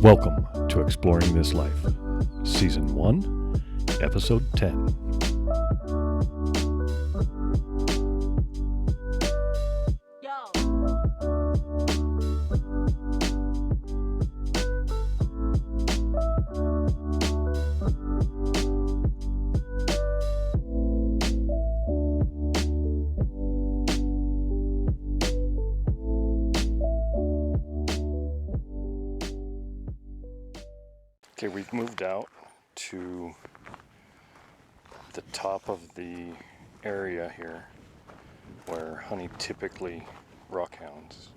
Welcome to Exploring This Life, Season 1, Episode 10. Okay, we've moved out to the top of the area here where honey typically rockhounds.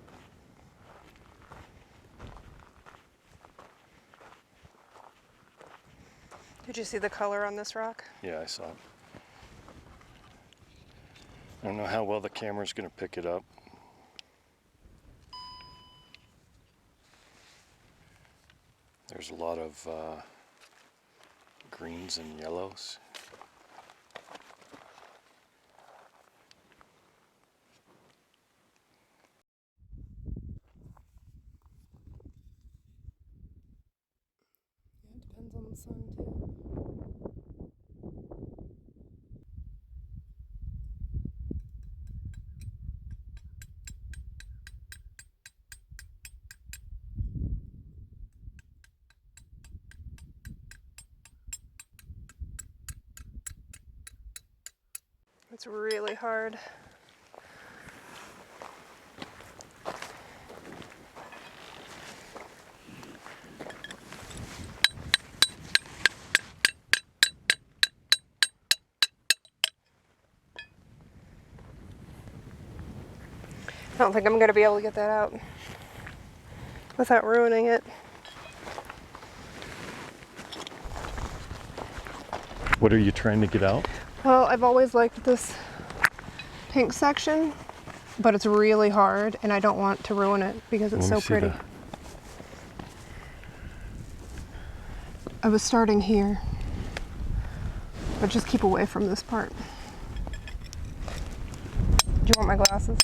Did you see the color on this rock? Yeah, I saw it. I don't know how well the camera's going to pick it up. There's a lot of greens and yellows. Yeah, it depends on the sun too. It's really hard. I don't think I'm going to be able to get that out without ruining it. What are you trying to get out? Well, I've always liked this pink section, but it's really hard and I don't want to ruin it because it's so pretty. I was starting here, but just keep away from this part. Do you want my glasses?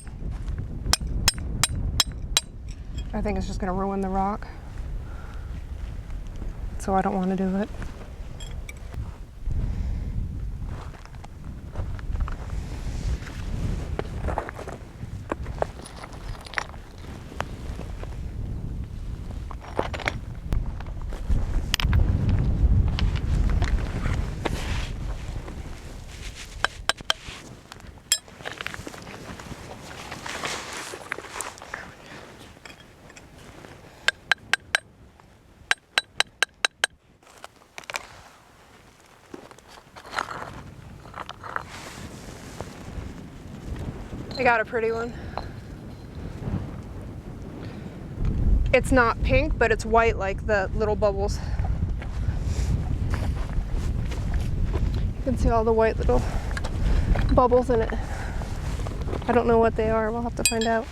I think it's just going to ruin the rock, so I don't want to do it. I got a pretty one. It's not pink, but it's white like the little bubbles. You can see all the white little bubbles in it. I don't know what they are. We'll have to find out.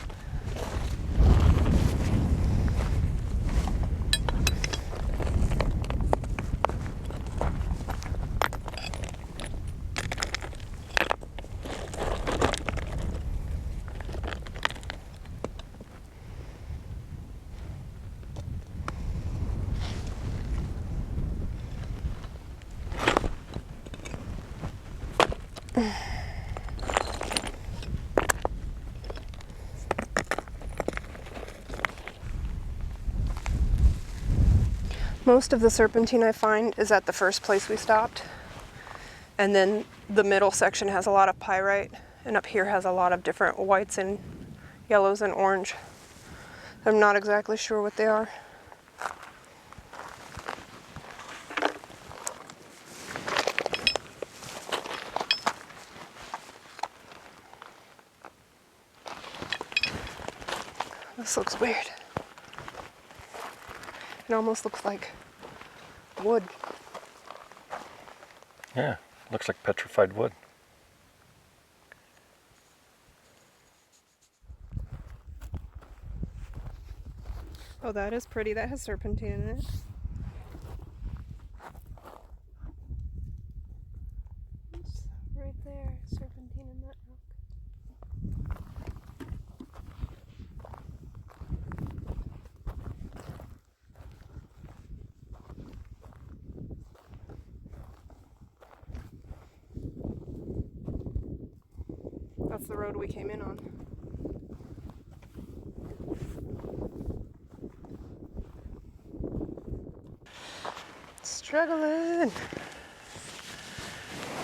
Most of the serpentine I find is at the first place we stopped. And then the middle section has a lot of pyrite, and up here has a lot of different whites and yellows and orange. I'm not exactly sure what they are. This looks weird. It almost looks like wood. Yeah, looks like petrified wood. Oh, that is pretty. That has serpentine in it. It's right there, serpentine in that rock. That's the road we came in on. Struggling.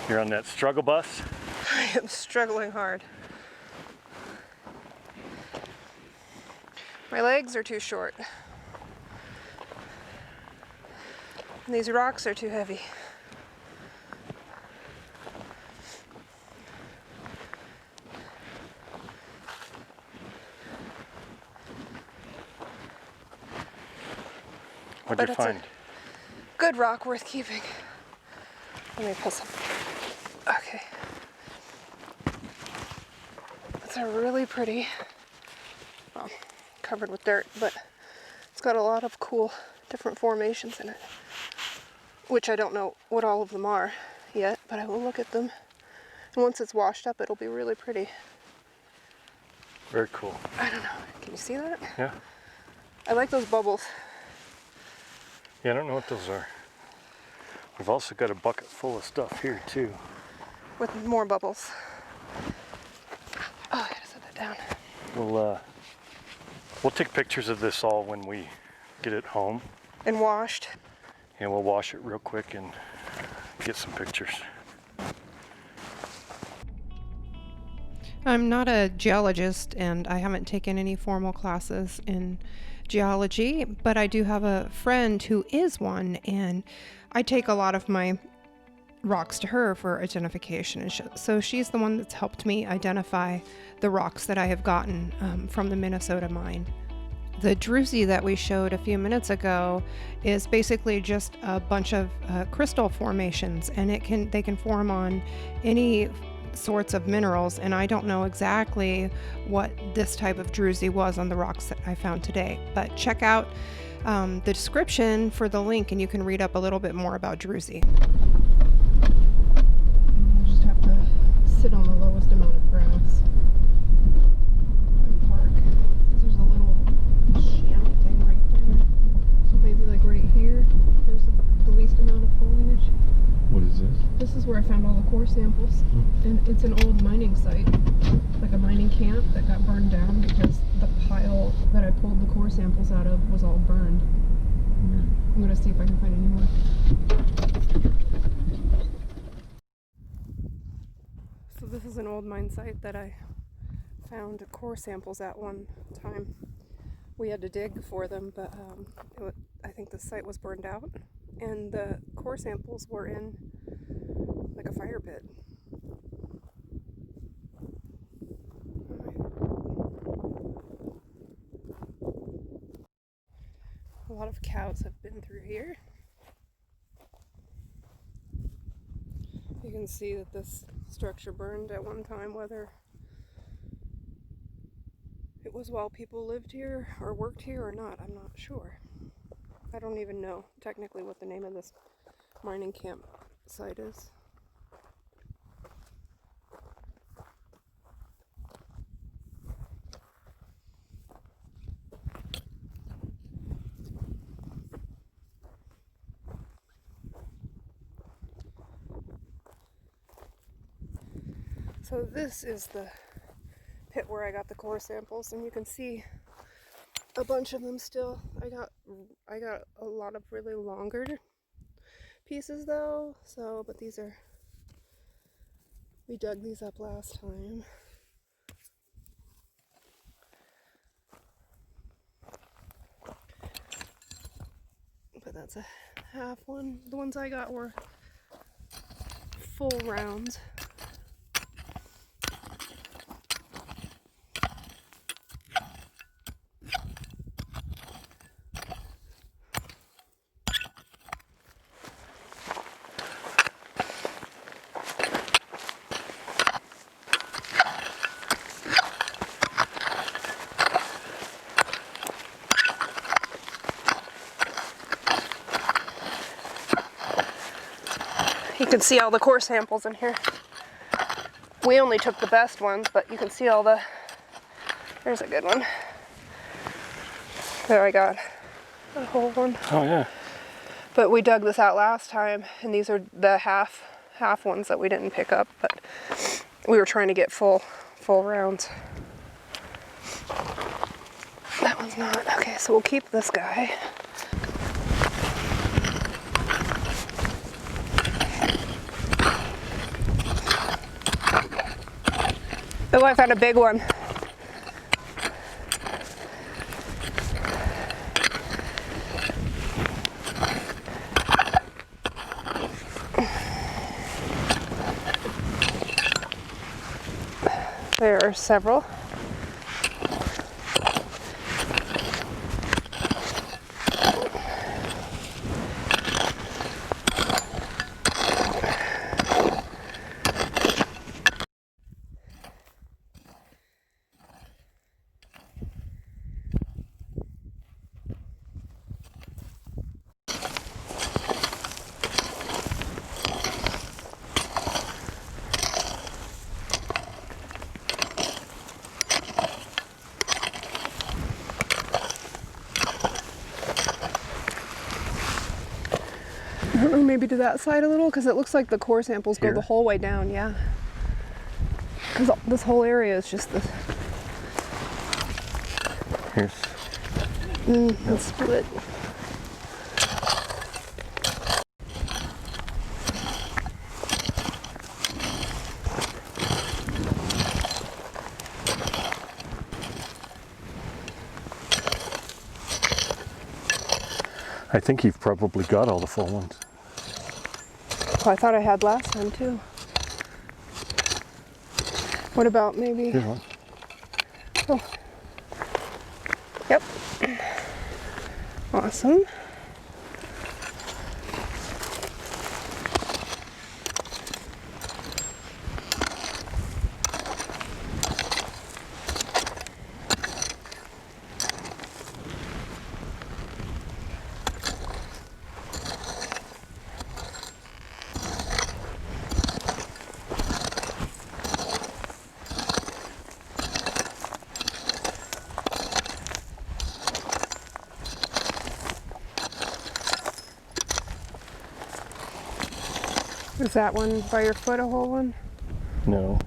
You're on that struggle bus? I am struggling hard. My legs are too short. And these rocks are too heavy. What'd you find? Good rock worth keeping. Let me put some. Okay. It's a really pretty, well, covered with dirt, but it's got a lot of cool different formations in it, which I don't know what all of them are yet, but I will look at them. And once it's washed up, it'll be really pretty. Very cool. I don't know. Can you see that? Yeah. I like those bubbles. Yeah, I don't know what those are. We've also got a bucket full of stuff here too. With more bubbles. Oh, I gotta set that down. We'll take pictures of this all when we get it home. And washed. And we'll wash it real quick and get some pictures. I'm not a geologist and I haven't taken any formal classes in geology, but I do have a friend who is one, and I take a lot of my rocks to her for identification. And so she's the one that's helped me identify the rocks that I have gotten from the Minnesota mine. The druzy that we showed a few minutes ago is basically just a bunch of crystal formations, and they can form on any sorts of minerals, and I don't know exactly what this type of druzy was on the rocks that I found today, but check out the description for the link and you can read up a little bit more about druzy. We'll just have to sit on the lowest amount of grass and park. There's a little channel thing right there, so maybe like right here there's the least amount of foliage. What is this? This is where I found all the core samples, and it's an old mining site, like a mining camp that got burned down because the pile that I pulled the core samples out of was all burned. I'm gonna see if I can find any more. So this is an old mine site that I found core samples at one time. We had to dig for them, but I think the site was burned out, and the core samples were in like a fire pit. A lot of cows have been through here. You can see that this structure burned at one time, whether it was while people lived here or worked here or not, I'm not sure. I don't even know technically what the name of this mining camp site is. So this is the pit where I got the core samples, and you can see a bunch of them still. I got a lot of really longer pieces though, but these are, we dug these up last time. But that's a half one. The ones I got were full rounds. You can see all the core samples in here. We only took the best ones, but you can see all the, there's a good one. There, I got a whole one. Oh yeah. But we dug this out last time, and these are the half ones that we didn't pick up, but we were trying to get full full rounds. That one's not. Okay, so we'll keep this guy. Oh, I found a big one. There are several. I don't know, maybe to that side a little, because it looks like the core samples go Here? the whole way down, yeah. Because this whole area is just this. Here's. It's split. I think you've probably got all the full ones. Oh, I thought I had last time too. What about maybe? Here's one. Oh. Yep. Awesome. Is that one by your foot a whole one? No.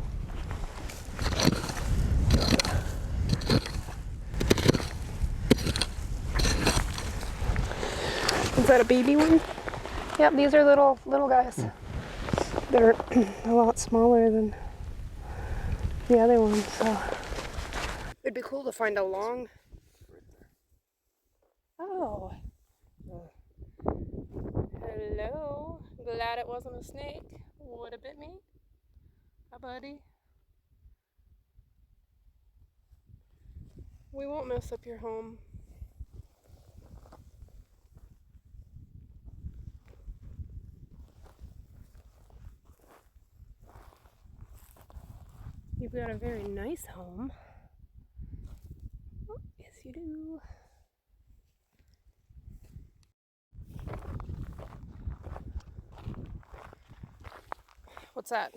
Is that a baby one? Yep, these are little guys. Yeah. They're a lot smaller than the other ones, so. It'd be cool to find a long. Oh. Hello. Glad it wasn't a snake. Would have bit me. Hi, buddy. We won't mess up your home. You've got a very nice home. Oh, yes, you do. What's that?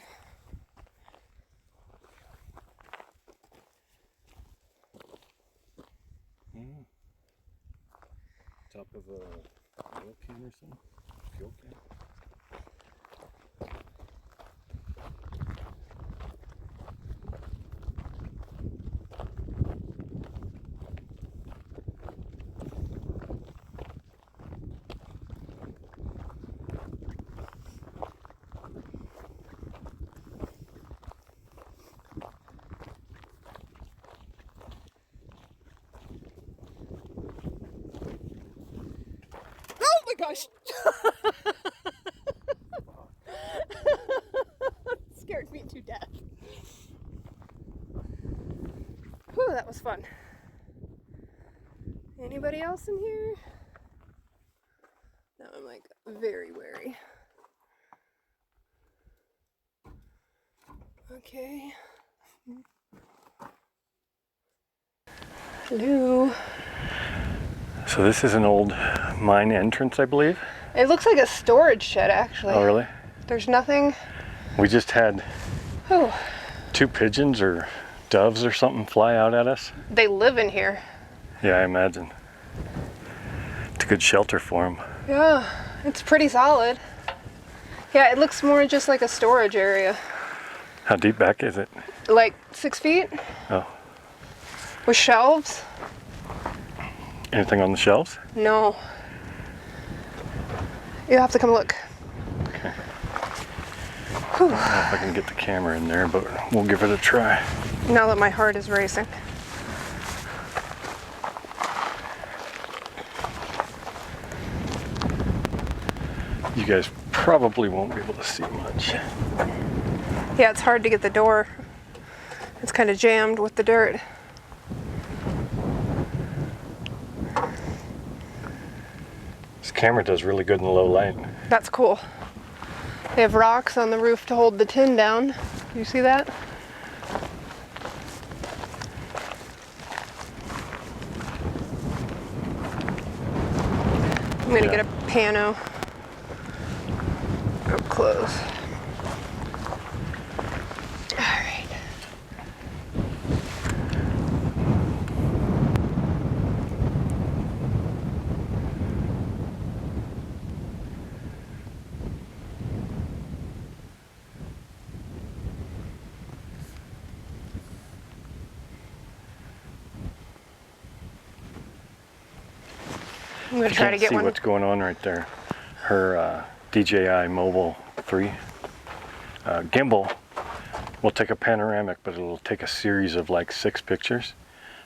Top of a oil can or something? Fuel can? Oh my gosh! Scared me to death. Whew, that was fun. Anybody else in here? Now I'm like very wary. Okay. Hello. So this is an old mine entrance, I believe. It looks like a storage shed, actually. Oh, really? There's nothing. We just had Oh, 2 pigeons or doves or something fly out at us. they live in here. Yeah, I imagine. It's a good shelter for them. Yeah, it's pretty solid. Yeah, it looks more just like a storage area. How deep back is it? Like 6 feet Oh. with shelves. Anything on the shelves? No. You'll have to come look. Okay. I don't know if I can get the camera in there, but we'll give it a try. Now that my heart is racing. You guys probably won't be able to see much. Yeah, it's hard to get the door. It's kind of jammed with the dirt. This camera does really good in the low light. That's cool. They have rocks on the roof to hold the tin down. You see that? I'm gonna get a pano up close. All right. I'm gonna try to get See one. what's going on right there. Her DJI Movo 3 gimbal will take a panoramic, but it'll take a series of like 6 pictures,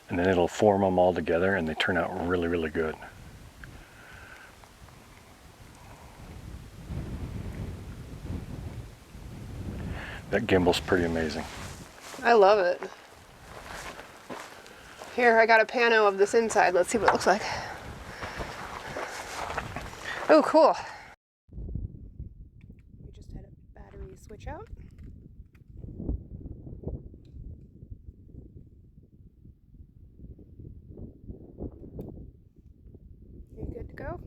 and then it'll form them all together, and they turn out really, really good. That gimbal's pretty amazing. I love it. Here, I got a pano of this inside. Let's see what it looks like. Oh, cool. We just had a battery switch out. You good to go?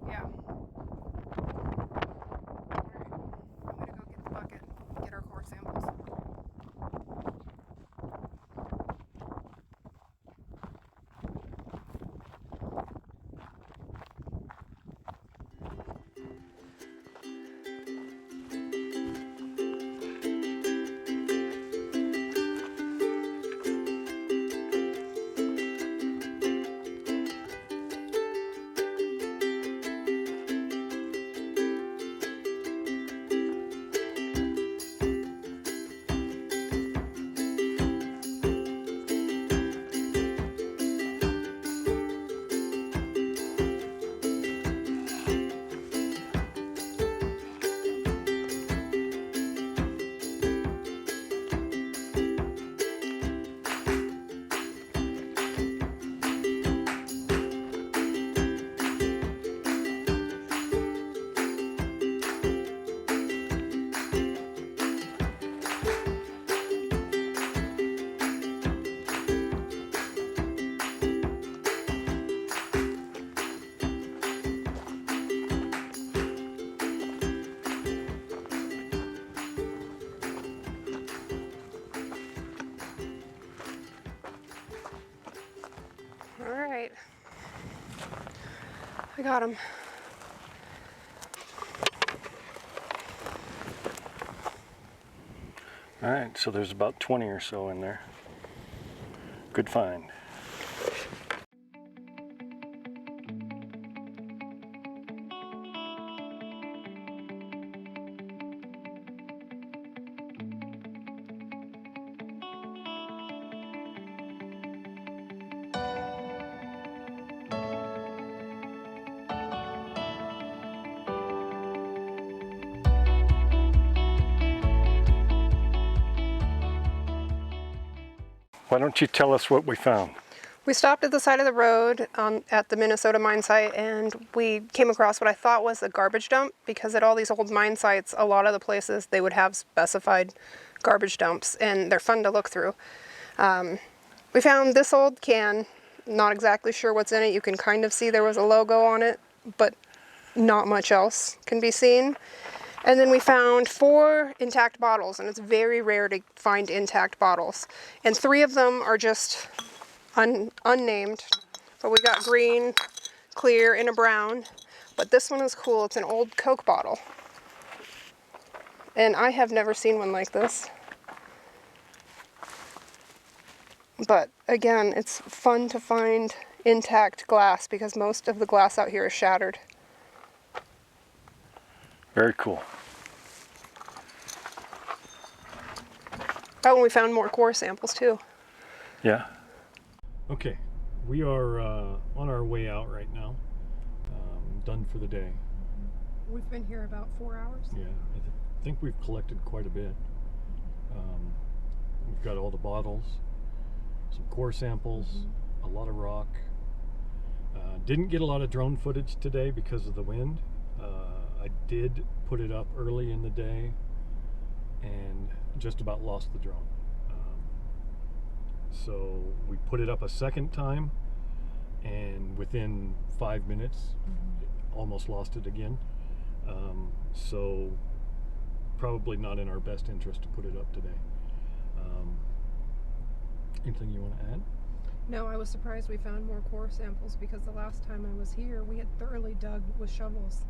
Yeah. All right. I'm gonna go get the bucket, get our core samples. All right. I got him. All right, so there's about 20 or so in there. Good find. Why don't you tell us what we found? We stopped at the side of the road at the Minnesota mine site, and we came across what I thought was a garbage dump, because at all these old mine sites, a lot of the places they would have specified garbage dumps, and they're fun to look through. We found this old can, not exactly sure what's in it. You can kind of see there was a logo on it, but not much else can be seen. And then we found 4 intact bottles, and it's very rare to find intact bottles. And 3 of them are just unnamed. But we got green, clear, and a brown. But this one is cool. It's an old Coke bottle. And I have never seen one like this. But again, it's fun to find intact glass because most of the glass out here is shattered. Very cool. Oh, and we found more core samples too. Yeah. Okay, we are on our way out right now. Done for the day. We've been here about 4 hours. Yeah, I think we've collected quite a bit. We've got all the bottles, some core samples, a lot of rock. Didn't get a lot of drone footage today because of the wind. I did put it up early in the day and just about lost the drone. So we put it up a second time, and within 5 minutes, almost lost it again. So probably not in our best interest to put it up today. Anything you want to add? No, I was surprised we found more core samples because the last time I was here, we had thoroughly dug with shovels.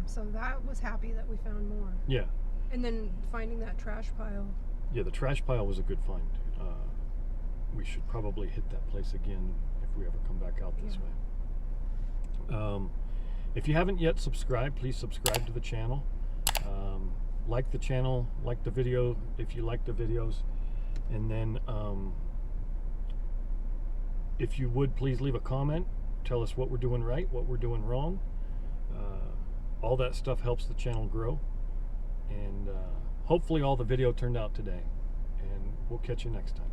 So that was happy that we found more. Yeah. And then finding that trash pile. Yeah, the trash pile was a good find. We should probably hit that place again if we ever come back out this way. If you haven't yet subscribed, please subscribe to the channel. Like the channel, like the video if you like the videos. And then if you would, please leave a comment. Tell us what we're doing right, what we're doing wrong. All that stuff helps the channel grow. And hopefully all the video turned out today. And we'll catch you next time.